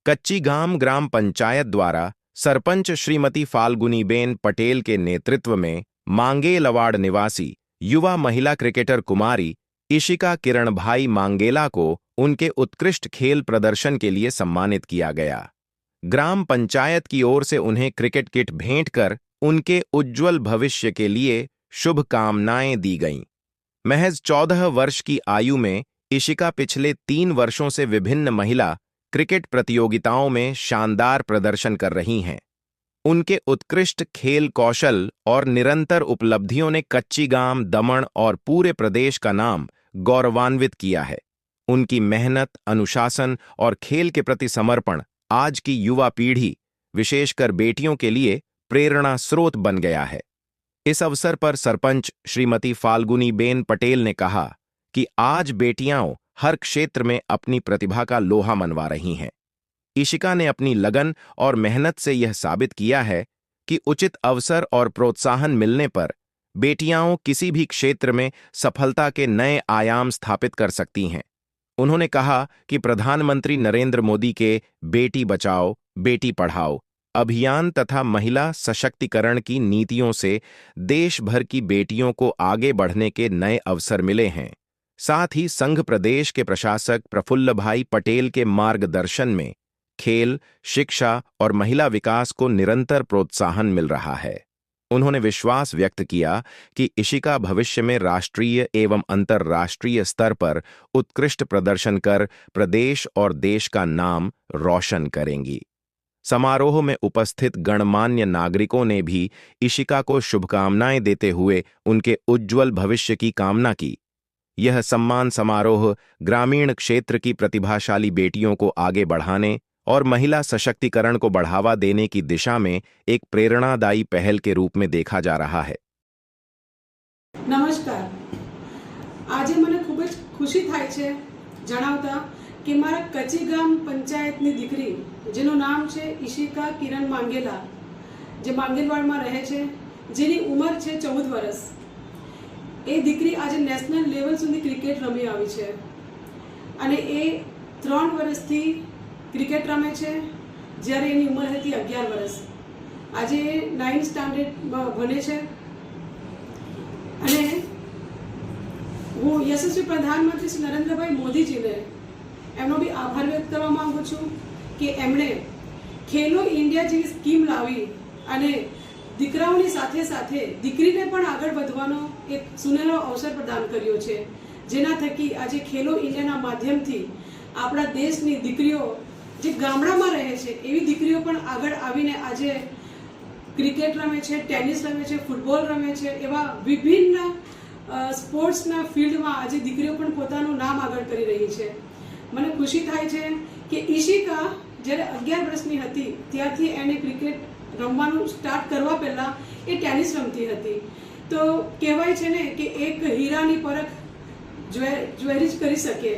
कच्ची गाम ग्राम पंचायत द्वारा सरपंच श्रीमती फाल्गुनीबेन पटेल के नेतृत्व में मांगेलवाड़ निवासी युवा महिला क्रिकेटर कुमारी इशिका किरणभाई मांगेला को उनके उत्कृष्ट खेल प्रदर्शन के लिए सम्मानित किया गया। ग्राम पंचायत की ओर से उन्हें क्रिकेट किट भेंट कर उनके उज्ज्वल भविष्य के लिए शुभकामनाएं दी गईं। महज 14 वर्ष की आयु में इशिका पिछले 3 वर्षों से विभिन्न महिला क्रिकेट प्रतियोगिताओं में शानदार प्रदर्शन कर रही हैं। उनके उत्कृष्ट खेल कौशल और निरंतर उपलब्धियों ने कच्ची गाम, दमन और पूरे प्रदेश का नाम गौरवान्वित किया है। उनकी मेहनत, अनुशासन और खेल के प्रति समर्पण आज की युवा पीढ़ी, विशेषकर बेटियों के लिए प्रेरणा स्रोत बन गया है। इस अवसर पर सरपंच श्रीमती फाल्गुनीबेन पटेल ने कहा कि आज बेटियां हर क्षेत्र में अपनी प्रतिभा का लोहा मनवा रही हैं। इशिका ने अपनी लगन और मेहनत से यह साबित किया है कि उचित अवसर और प्रोत्साहन मिलने पर बेटियां किसी भी क्षेत्र में सफलता के नए आयाम स्थापित कर सकती हैं। उन्होंने कहा कि प्रधानमंत्री नरेंद्र मोदी के बेटी बचाओ, बेटी पढ़ाओ अभियान तथा महिला सशक्तिकरण की नीतियों से देश भर की बेटियों को आगे बढ़ने के नए अवसर मिले हैं। साथ ही संघ प्रदेश के प्रशासक प्रफुल्लभाई पटेल के मार्गदर्शन में खेल, शिक्षा और महिला विकास को निरंतर प्रोत्साहन मिल रहा है। उन्होंने विश्वास व्यक्त किया कि इशिका भविष्य में राष्ट्रीय एवं अंतर्राष्ट्रीय स्तर पर उत्कृष्ट प्रदर्शन कर प्रदेश और देश का नाम रोशन करेंगी। समारोह में उपस्थित गणमान्य नागरिकों ने भी इशिका को शुभकामनाएं देते हुए उनके उज्ज्वल भविष्य की कामना की। यह सम्मान समारोह ग्रामीण क्षेत्र की प्रतिभाशाली बेटियों को आगे बढ़ाने और महिला सशक्तिकरण को बढ़ावा देने की दिशा में एक प्रेरणादायी पहल के रूप में देखा जा रहा है। नमस्कार, आज મને ખૂબ જ ખુશી થાય છે જણાવતા કે મારા કચ્છી ગામ પંચાયતની દીકરી જેનું નામ છે ઇશિકા કિરણ માંગેલા, જે માંગેલવાડમાં રહે છે, જેની ઉંમર છે 14 વર્ષ, એ દીકરી આજે નેશનલ લેવલ સુધી ક્રિકેટ રમી આવી છે અને એ 3 વર્ષથી ક્રિકેટ રમે છે જ્યારે એની ઉંમર હતી 11 વર્ષ। આજે 9th સ્ટાન્ડર્ડમાં ભણે છે અને હું યશસ્વી પ્રધાનમંત્રી શ્રી નરેન્દ્રભાઈ મોદીજીને એમનો બી આભાર વ્યક્ત કરવા માંગુ છું કે એમણે ખેલો ઇન્ડિયા જેવી સ્કીમ લાવી અને દીકરાઓની સાથે સાથે દીકરીને પણ આગળ વધવાનો એક સુનેરો અવસર પ્રદાન કર્યો છે, જેના થકી આજે ખેલો ઇન્ડિયાના માધ્યમથી આપણા દેશની દીકરીઓ જે ગામડામાં રહે છે એવી દીકરીઓ પણ આગળ આવીને આજે ક્રિકેટ રમે છે, ટેનિસ રમે છે, ફૂટબોલ રમે છે, એવા વિભિન્ન સ્પોર્ટ્સના ફિલ્ડમાં આજે દીકરીઓ પણ પોતાનું નામ આગળ કરી રહી છે। મને ખુશી થાય છે કે ઇશિકા જ્યારે 11 વર્ષની હતી ત્યારથી એણે ક્રિકેટ રમવાનું સ્ટાર્ટ કરવા પહેલાં એ ટેનિસ રમતી હતી। તો કહેવાય છે ને કે એક હીરાની પરખ જ્વેરી જ કરી શકે,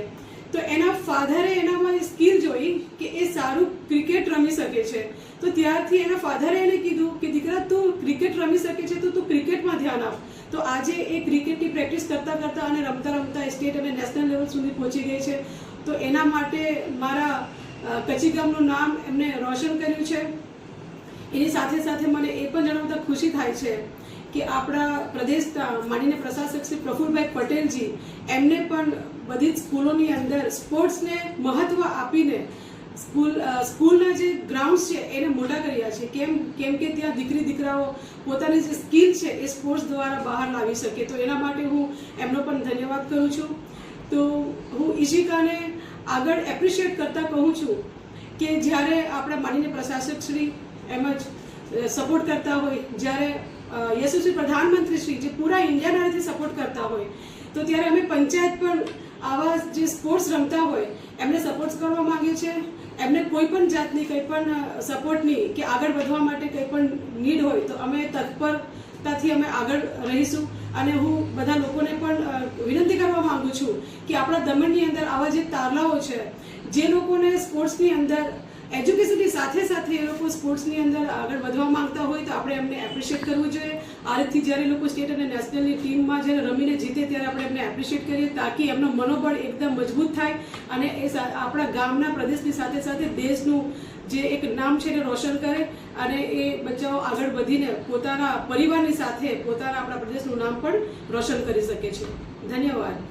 તો એના ફાધરે એનામાં સ્કિલ જોઈ કે એ સારું ક્રિકેટ રમી શકે છે, તો ત્યારથી એના ફાધરે એને કીધું કે દીકરા તું ક્રિકેટ રમી શકે છે તો તું ક્રિકેટમાં ધ્યાન આપ। તો આજે એ ક્રિકેટની પ્રેક્ટિસ કરતાં કરતાં અને રમતા રમતા સ્ટેટ અને નેશનલ લેવલ સુધી પહોંચી ગઈ છે। તો એના માટે મારા કચ્છી ગામનું નામ એમને રોશન કર્યું છે। એની સાથે સાથે મને એ પણ જણાવતા ખુશી થાય છે કે આપણા પ્રદેશના માનનીય પ્રશાસક શ્રી પ્રફુલ્લભાઈ પટેલજી એમને પણ બધી જ સ્કૂલોની અંદર સ્પોર્ટ્સને મહત્વ આપીને સ્કૂલના જે ગ્રાઉન્ડ્સ છે એને મોટા કર્યા છે, કેમ કે ત્યાં દીકરી દીકરાઓ પોતાની જે સ્કિલ છે એ સ્પોર્ટ્સ દ્વારા બહાર લાવી શકે। તો એના માટે હું એમનો પણ ધન્યવાદ કરું છું। તો હું ઇશિકાને આગળ એપ્રિશિએટ કરતાં કહું છું કે જ્યારે આપણા માનનીય પ્રશાસક શ્રી એમજ સપોર્ટ કરતા હોય, જ્યારે યશસ્વી પ્રધાનમંત્રી શ્રી જે પૂરા ઇન્ડિયાનાથી સપોર્ટ કરતા હોય, તો ત્યારે અમે પંચાયત પણ આવા જે સ્પોર્ટ્સ રમતા હોય એમને સપોર્ટ કરવા માંગીએ છીએ। એમને કોઈ પણ જાતની કંઈ પણ સપોર્ટની કે આગળ વધવા માટે કંઈ પણ નીડ હોય તો અમે તત્પરતાથી અમે આગળ રહીશું। અને હું બધા લોકોને પણ વિનંતી કરવા માંગુ છું કે આપણા દમણની અંદર આવા જે તારલાઓ છે, જે લોકોને સ્પોર્ટ્સની અંદર એજ્યુકેશનની સાથે સાથે એ લોકો સ્પોર્ટ્સની અંદર આગળ વધવા માંગતા હોય તો આપણે એમને એપ્રિશિએટ કરવું જોઈએ. આ રીતથી જ્યારે લોકો સ્ટેટ અને નેશનલની ટીમમાં જ્યારે રમીને જીતે ત્યારે આપણે એમને એપ્રિશિએટ કરીએ તાકી એમનો મનોબળ એકદમ મજબૂત થાય અને એ આપણા ગામના પ્રદેશની સાથે સાથે દેશનું જે એક નામ છે એને રોશન કરે અને એ બચ્ચાઓ આગળ વધીને પોતાના પરિવારની સાથે પોતાના આપણા પ્રદેશનું નામ પણ રોશન કરી શકે છે. ધન્યવાદ.